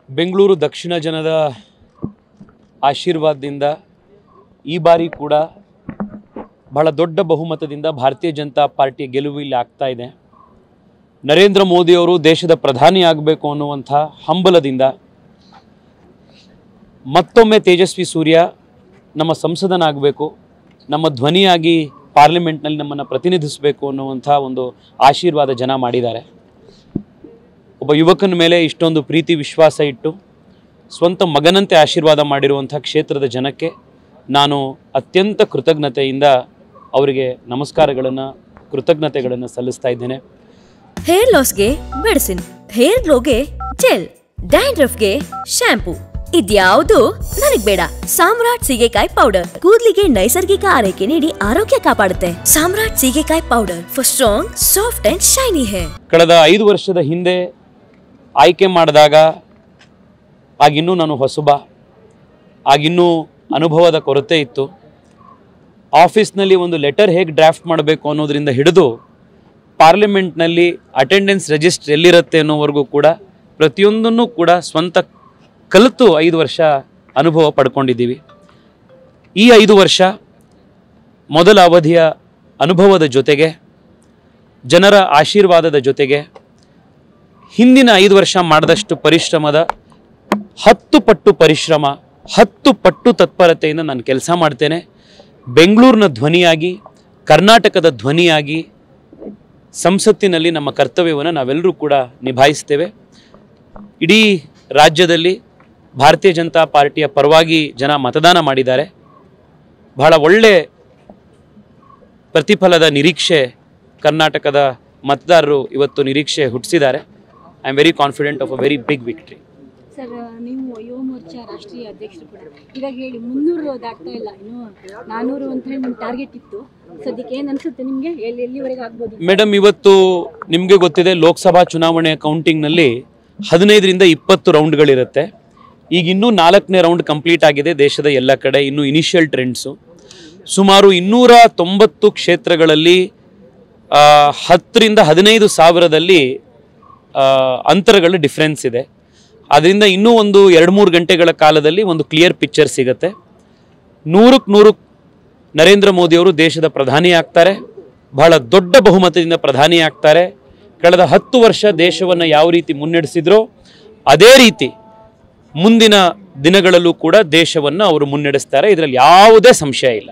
ಬೆಂಗಳೂರು ದಕ್ಷಿಣ ಜನದ ಆಶೀರ್ವಾದದಿಂದ ಈ ಬಾರಿ ಕೂಡ ಬಹಳ ದೊಡ್ಡ ಬಹುಮತದಿಂದ ಭಾರತೀಯ ಜನತಾ ಪಾರ್ಟಿಯ ಗೆಲುವು ಇಲ್ಲಿ ಆಗ್ತಾ ಇದೆ. ನರೇಂದ್ರ ಮೋದಿ ಅವರು ದೇಶದ ಪ್ರಧಾನಿ ಆಗಬೇಕು ಅನ್ನುವಂಥ ಹಂಬಲದಿಂದ ಮತ್ತೊಮ್ಮೆ ತೇಜಸ್ವಿ ಸೂರ್ಯ ನಮ್ಮ ಸಂಸದನಾಗಬೇಕು, ನಮ್ಮ ಧ್ವನಿಯಾಗಿ ಪಾರ್ಲಿಮೆಂಟ್ನಲ್ಲಿ ನಮ್ಮನ್ನು ಪ್ರತಿನಿಧಿಸಬೇಕು ಅನ್ನುವಂಥ ಒಂದು ಆಶೀರ್ವಾದ ಜನ ಮಾಡಿದ್ದಾರೆ. ಒಬ್ಬ ಯುವಕನ ಮೇಲೆ ಇಷ್ಟೊಂದು ಪ್ರೀತಿ ವಿಶ್ವಾಸ ಇಟ್ಟು ಸ್ವಂತ ಮಗನಂತೆ ಆಶೀರ್ವಾದ ಮಾಡಿರುವಂಥ ಕ್ಷೇತ್ರದ ಜನಕ್ಕೆ ನಾನು ಅತ್ಯಂತ ಕೃತಜ್ಞತೆಯಿಂದ ಅವರಿಗೆ ನಮಸ್ಕಾರಗಳನ್ನು ಕೃತಜ್ಞತೆಗಳನ್ನು ಸಲ್ಲಿಸ್ತಾ ಇದ್ದೇನೆ. ಹೇರ್ ಲಾಸ್ಗೆ ಮೆಡಿಸಿನ್, ಹೇರ್ ಗ್ಲೋಗೆ ಜೆಲ್, ಡ್ಯಾಂಡ್ರಫ್ಗೆ ಶಾಂಪೂ, ಇದ್ಯಾವುದು ನನಗ್ ಬೇಡ. ಸಾಮ್ರಾಟ್ ಸೀಗೆಕಾಯಿ ಪೌಡರ್ ಕೂದಲಿಗೆ ನೈಸರ್ಗಿಕ ಆರೈಕೆ ನೀಡಿ ಆರೋಗ್ಯ ಕಾಪಾಡುತ್ತೆ. Samrat shikakai powder for strong, soft and shiny hair. ಕಳೆದ 5 ವರ್ಷದ ಹಿಂದೆ ಆಯ್ಕೆ ಮಾಡಿದಾಗ ಆಗಿನ್ನೂ ನಾನು ಹೊಸಬ, ಆಗಿನ್ನೂ ಅನುಭವದ ಕೊರತೆ ಇತ್ತು. ಆಫೀಸ್ನಲ್ಲಿ ಒಂದು ಲೆಟರ್ ಹೇಗೆ ಡ್ರಾಫ್ಟ್ ಮಾಡಬೇಕು ಅನ್ನೋದರಿಂದ ಹಿಡಿದು ಪಾರ್ಲಿಮೆಂಟ್ನಲ್ಲಿ ಅಟೆಂಡೆನ್ಸ್ ರಿಜಿಸ್ಟರ್ ಎಲ್ಲಿರುತ್ತೆ ಅನ್ನೋವರೆಗೂ ಕೂಡ ಪ್ರತಿಯೊಂದನ್ನು ಕೂಡ ಸ್ವಂತ ಕಲಿತು 5 ವರ್ಷ ಅನುಭವ ಪಡ್ಕೊಂಡಿದ್ದೀವಿ. ಈ 5 ವರ್ಷ ಮೊದಲ ಅವಧಿಯ ಅನುಭವದ ಜೊತೆಗೆ ಜನರ ಆಶೀರ್ವಾದದ ಜೊತೆಗೆ ಹಿಂದಿನ 5 ವರ್ಷ ಮಾಡಿದಷ್ಟು ಪರಿಶ್ರಮದ 10 ಪಟ್ಟು ಪರಿಶ್ರಮ, 10 ಪಟ್ಟು ತತ್ಪರತೆಯಿಂದ ನಾನು ಕೆಲಸ ಮಾಡ್ತೇನೆ. ಬೆಂಗಳೂರಿನ ಧ್ವನಿಯಾಗಿ, ಕರ್ನಾಟಕದ ಧ್ವನಿಯಾಗಿ ಸಂಸತ್ತಿನಲ್ಲಿ ನಮ್ಮ ಕರ್ತವ್ಯವನ್ನು ನಾವೆಲ್ಲರೂ ಕೂಡ ನಿಭಾಯಿಸ್ತೇವೆ. ಇಡೀ ರಾಜ್ಯದಲ್ಲಿ ಭಾರತೀಯ ಜನತಾ ಪಾರ್ಟಿಯ ಪರವಾಗಿ ಜನ ಮತದಾನ ಮಾಡಿದ್ದಾರೆ. ಬಹಳ ಒಳ್ಳೆ ಪ್ರತಿಫಲದ ನಿರೀಕ್ಷೆ ಕರ್ನಾಟಕದ ಮತದಾರರು ಇವತ್ತು ನಿರೀಕ್ಷೆ ಹುಟ್ಟಿಸಿದ್ದಾರೆ. I am very confident of a very big victory. Sir, ನೀವು ಯುವ ಮೋರ್ಚಾ ರಾಷ್ಟ್ರೀಯ ಅಧ್ಯಕ್ಷರು ಕೂಡ ಇವಾಗ ಹೇಳಿ 300 ದಾಟ್ತಾ ಇಲ್ಲ, ಇನ್ನು 400 ಅಂತ ಹೇಳಿ ನಿಮ್ಮ ಟಾರ್ಗೆಟ್ ಇತ್ತು. ಸದ್ಯಕ್ಕೆ ಏನು ಅನ್ಸುತ್ತೆ ನಿಮಗೆ, ಎಲ್ಲಿವರೆಗೆ ಆಗ್ಬೋದು? ಮೇಡಮ್, ಇವತ್ತು ನಿಮಗೆ ಗೊತ್ತಿದೆ ಲೋಕಸಭಾ ಚುನಾವಣೆಯ ಕೌಂಟಿಂಗ್ನಲ್ಲಿ 15ರಿಂದ 20 ರೌಂಡ್ಗಳಿರುತ್ತೆ. ಈಗ ಇನ್ನೂ 4ನೇ ರೌಂಡ್ ಕಂಪ್ಲೀಟ್ ಆಗಿದೆ ದೇಶದ ಎಲ್ಲ ಕಡೆ. ಇನ್ನೂ ಇನಿಷಿಯಲ್ ಟ್ರೆಂಡ್ಸು ಸುಮಾರು 290 ಕ್ಷೇತ್ರಗಳಲ್ಲಿ 10ರಿಂದ 15 ಸಾವಿರದಲ್ಲಿ ಅಂತರಗಳು ಡಿಫ್ರೆನ್ಸ್ ಇದೆ. ಅದರಿಂದ ಇನ್ನೂ ಒಂದು 2-3 ಗಂಟೆಗಳ ಕಾಲದಲ್ಲಿ ಒಂದು ಕ್ಲಿಯರ್ ಪಿಕ್ಚರ್ ಸಿಗುತ್ತೆ. 100ಕ್ಕೆ 100 ನರೇಂದ್ರ ಮೋದಿಯವರು ದೇಶದ ಪ್ರಧಾನಿ ಆಗ್ತಾರೆ, ಬಹಳ ದೊಡ್ಡ ಬಹುಮತದಿಂದ ಪ್ರಧಾನಿ ಆಗ್ತಾರೆ. ಕಳೆದ 10 ವರ್ಷ ದೇಶವನ್ನು ಯಾವ ರೀತಿ ಮುನ್ನಡೆಸಿದ್ರೋ ಅದೇ ರೀತಿ ಮುಂದಿನ ದಿನಗಳಲ್ಲೂ ಕೂಡ ದೇಶವನ್ನು ಅವರು ಮುನ್ನಡೆಸ್ತಾರೆ. ಇದರಲ್ಲಿ ಯಾವುದೇ ಸಂಶಯ ಇಲ್ಲ.